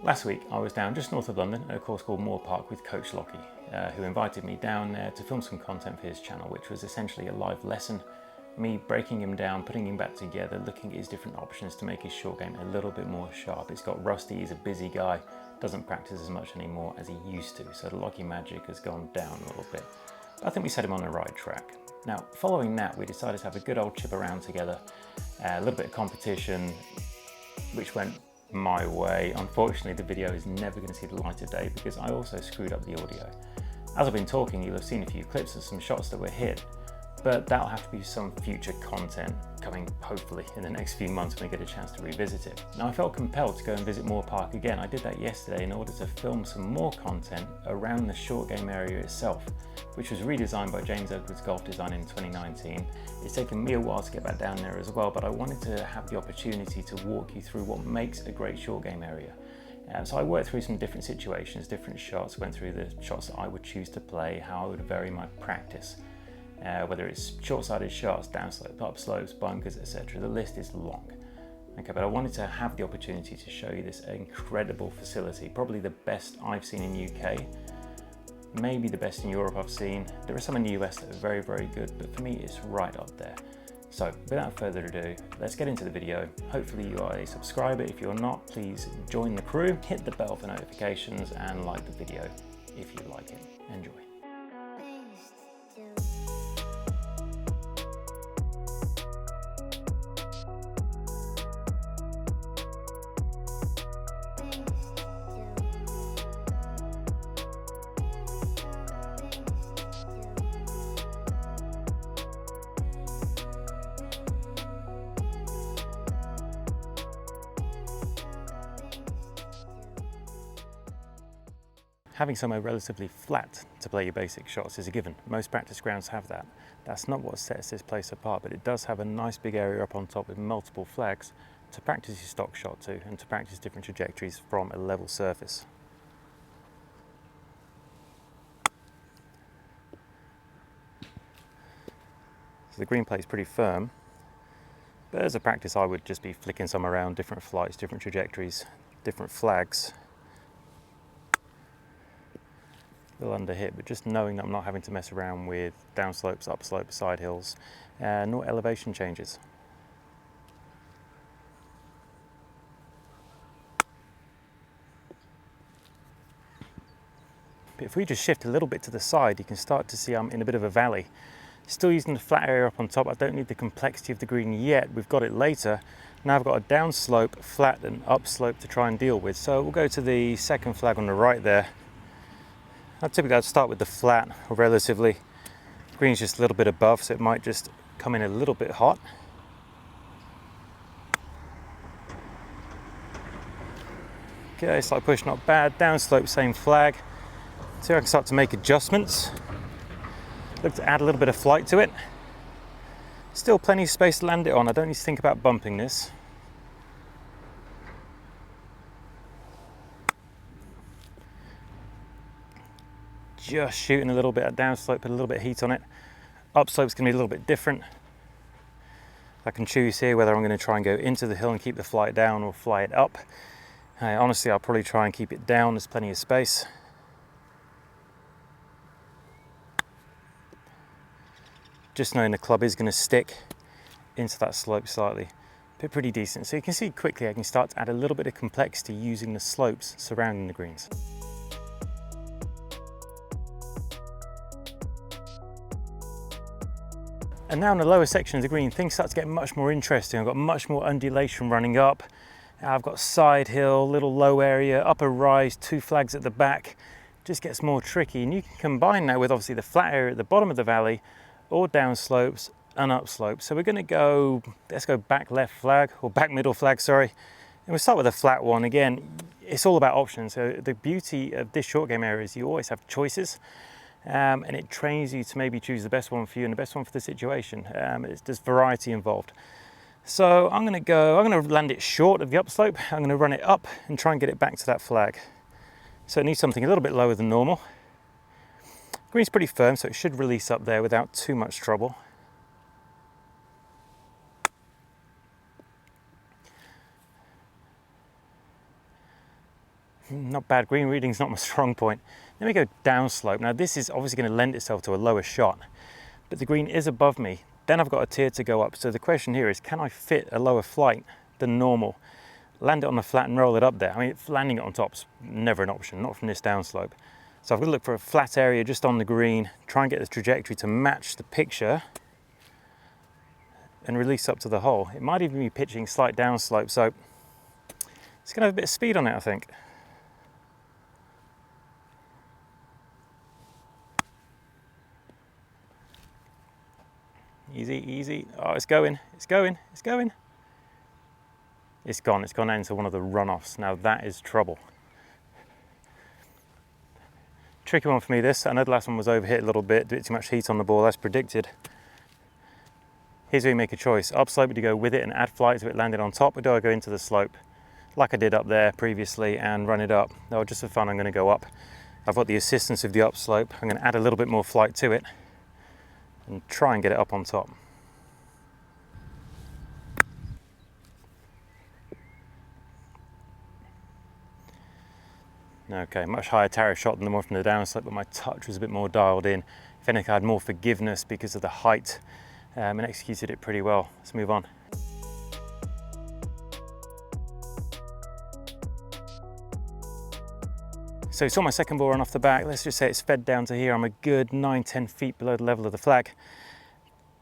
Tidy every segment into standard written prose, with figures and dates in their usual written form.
Last week I was down just north of London at a course called Moor Park with Coach Lockie, who invited me down there to film some content for his channel, which was essentially a live lesson, me breaking him down, putting him back together, looking at his different options to make his short game a little bit more sharp. It's got rusty, he's a busy guy, doesn't practice as much anymore as he used to, so the Lockie magic has gone down a little bit. But I think we set him on the right track. Now, following that, we decided to have a good old chip around together, a little bit of competition, which went my way. Unfortunately, the video is never going to see the light of day because I also screwed up the audio. As I've been talking, you'll have seen a few clips of some shots that were hit, but that'll have to be some future content coming hopefully in the next few months when we get a chance to revisit it. Now, I felt compelled to go and visit Moor Park again. I did that yesterday in order to film some more content around the short game area itself, which was redesigned by James Edwards Golf Design in 2019. It's taken me a while to get back down there as well, but I wanted to have the opportunity to walk you through what makes a great short game area. So I worked through some different situations, different shots, went through the shots that I would choose to play, how I would vary my practice, whether it's short-sided shots, downslope, upslopes, bunkers, etc. The list is long. Okay, but I wanted to have the opportunity to show you this incredible facility, probably the best I've seen in the UK, maybe the best in Europe I've seen. There are some in the US that are very, very good, but for me it's right up there. So without further ado, let's get into the video. Hopefully you are a subscriber. If you're not, please join the crew, hit the bell for notifications and like the video if you like it. Enjoy. Having somewhere relatively flat to play your basic shots is a given. Most practice grounds have that. That's not what sets this place apart, but it does have a nice big area up on top with multiple flags to practice your stock shot to and to practice different trajectories from a level surface. So the green plate is pretty firm, but as a practice I would just be flicking some around, different flights, different trajectories, different flags. A little under hit, but just knowing that I'm not having to mess around with downslopes, upslopes, side hills, nor elevation changes. But if we just shift a little bit to the side, you can start to see I'm in a bit of a valley. Still using the flat area up on top. I don't need the complexity of the green yet. We've got it later. Now I've got a downslope, flat and upslope to try and deal with. So we'll go to the second flag on the right there. Typically I'd start with the flat, or relatively. Green's just a little bit above, so it might just come in a little bit hot. Okay, slight push, not bad. Downslope, same flag. So I can start to make adjustments. Look to add a little bit of flight to it. Still plenty of space to land it on. I don't need to think about bumping this. Just shooting a little bit at downslope, put a little bit of heat on it. Upslope's going to be a little bit different. I can choose here whether I'm going to try and go into the hill and keep the flight down or fly it up. Honestly, I'll probably try and keep it down. There's plenty of space. Just knowing the club is going to stick into that slope slightly. But pretty decent. So you can see quickly I can start to add a little bit of complexity using the slopes surrounding the greens. And now in the lower section of the green, things start to get much more interesting. I've got much more undulation running up. I've got side hill, little low area, upper rise, two flags at the back. Just gets more tricky. And you can combine that with obviously the flat area at the bottom of the valley, or down slopes and up slopes. So we're going to go, let's go back left flag, or back middle flag, sorry. And we'll start with a flat one. Again, it's all about options. So the beauty of this short game area is you always have choices. And it trains you to maybe choose the best one for you and the best one for the situation. There's variety involved. So I'm going to land it short of the upslope. I'm going to run it up and try and get it back to that flag. So it needs something a little bit lower than normal. Green's pretty firm, so it should release up there without too much trouble. Not bad. Green reading's not my strong point. Then we go downslope. Now this is obviously going to lend itself to a lower shot, but the green is above me. Then I've got a tier to go up. So the question here is, can I fit a lower flight than normal? Land it on the flat and roll it up there. I mean, landing it on top's never an option, not from this downslope. So I've got to look for a flat area just on the green, try and get the trajectory to match the picture and release up to the hole. It might even be pitching slight downslope, so it's going to have a bit of speed on it, I think. Easy, easy. Oh, it's going, it's going, it's going. It's gone into one of the runoffs. Now that is trouble. Tricky one for me this. I know the last one was overhit a little bit too much heat on the ball as predicted. Here's where you make a choice. Upslope, do you go with it and add flight so it landed on top, or do I go into the slope like I did up there previously and run it up? No, just for fun I'm going to go up. I've got the assistance of the upslope. I'm going to add a little bit more flight to it and try and get it up on top. Okay, much higher tariff shot than the one from the downslope, but my touch was a bit more dialed in. If anything, I had more forgiveness because of the height and executed it pretty well. Let's move on. So you saw my second ball run off the back. Let's just say it's fed down to here. I'm a good 9-10 feet below the level of the flag.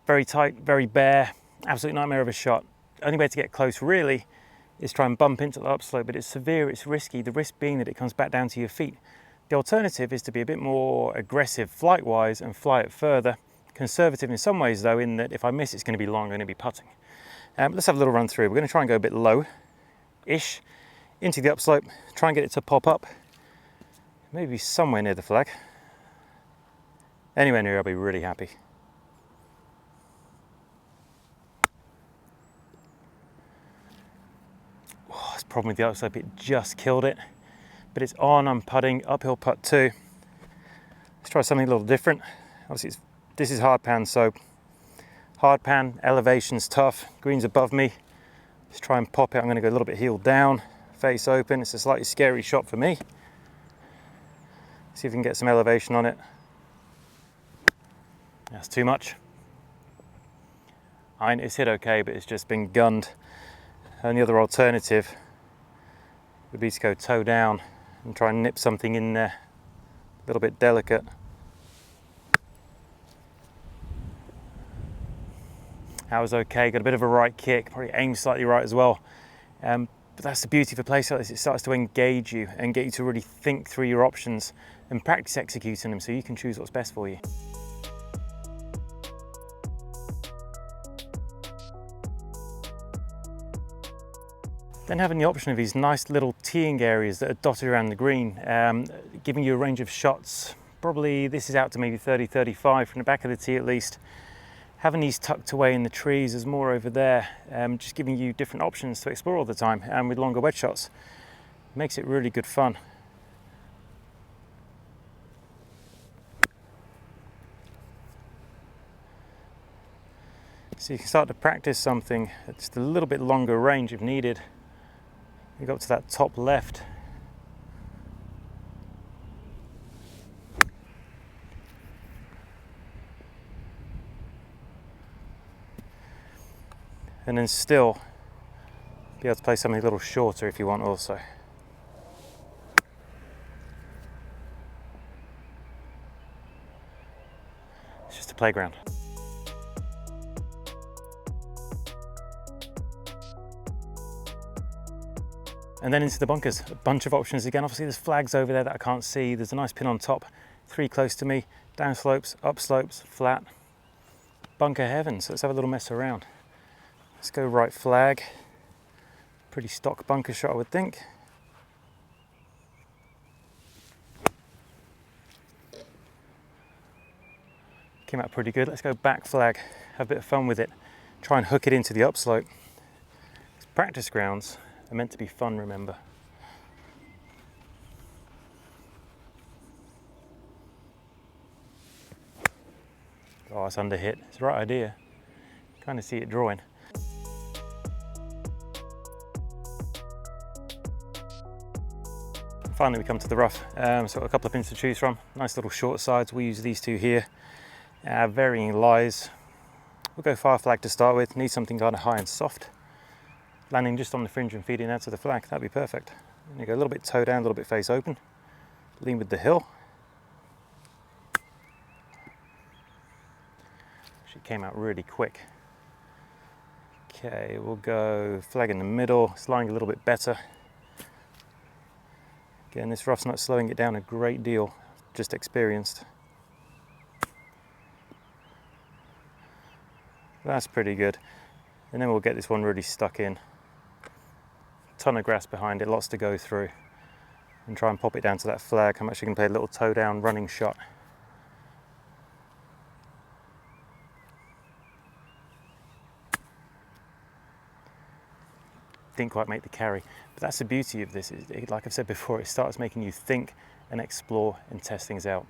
Very tight, very bare, absolute nightmare of a shot. Only way to get close really is try and bump into the upslope, but it's severe, it's risky, the risk being that it comes back down to your feet. The alternative is to be a bit more aggressive flight-wise and fly it further. Conservative in some ways though, in that if I miss it's going to be long, I'm going to be putting. Let's have a little run through. We're going to try and go a bit low-ish into the upslope, try and get it to pop up, maybe somewhere near the flag. Anywhere near, I'll be really happy. Problem with the upslope, it just killed it, but it's on. I'm putting uphill putt 2. Let's try something a little different. Obviously this is hard pan, so hard pan, elevation's tough, green's above me. Let's try and pop it. I'm going to go a little bit heel down, face open. It's a slightly scary shot for me. See if we can get some elevation on it. That's too much. I mean, it's hit okay, but it's just been gunned. And the other alternative would be to go toe down and try and nip something in there, a little bit delicate. That was okay, got a bit of a right kick, probably aimed slightly right as well. But that's the beauty of a place like this, it starts to engage you and get you to really think through your options and practice executing them so you can choose what's best for you. Then having the option of these nice little teeing areas that are dotted around the green, giving you a range of shots. Probably this is out to maybe 30-35 from the back of the tee at least. Having these tucked away in the trees, there's more over there, just giving you different options to explore all the time, and with longer wedge shots. Makes it really good fun. So you can start to practice something at just a little bit longer range if needed. You go up to that top left. And then still be able to play something a little shorter if you want also. It's just a playground. And then into the bunkers, a bunch of options again. Obviously there's flags over there that I can't see. There's a nice pin on top, 3 close to me, down slopes, up slopes, flat. Bunker heaven, so let's have a little mess around. Let's go right flag. Pretty stock bunker shot, I would think. Came out pretty good. Let's go back flag, have a bit of fun with it. Try and hook it into the upslope. It's practice grounds. They're meant to be fun, remember. Oh, it's under hit. It's the right idea. Kind of see it drawing. Finally we come to the rough, so got a couple of pins to choose from. Nice little short sides, we use these two here. Varying lies. We'll go fire flag to start with, need something kind of high and soft. Landing just on the fringe and feeding out to the flag, that'd be perfect. And you go a little bit toe down, a little bit face open. Lean with the hill. She came out really quick. Okay, we'll go flag in the middle, it's lying a little bit better. Again, this rough's not slowing it down a great deal, just experienced. That's pretty good. And then we'll get this one really stuck in. Ton of grass behind it, lots to go through. And try and pop it down to that flag. I'm actually going to play a little toe down running shot. Didn't quite make the carry, but that's the beauty of this. Like I've said before, it starts making you think and explore and test things out.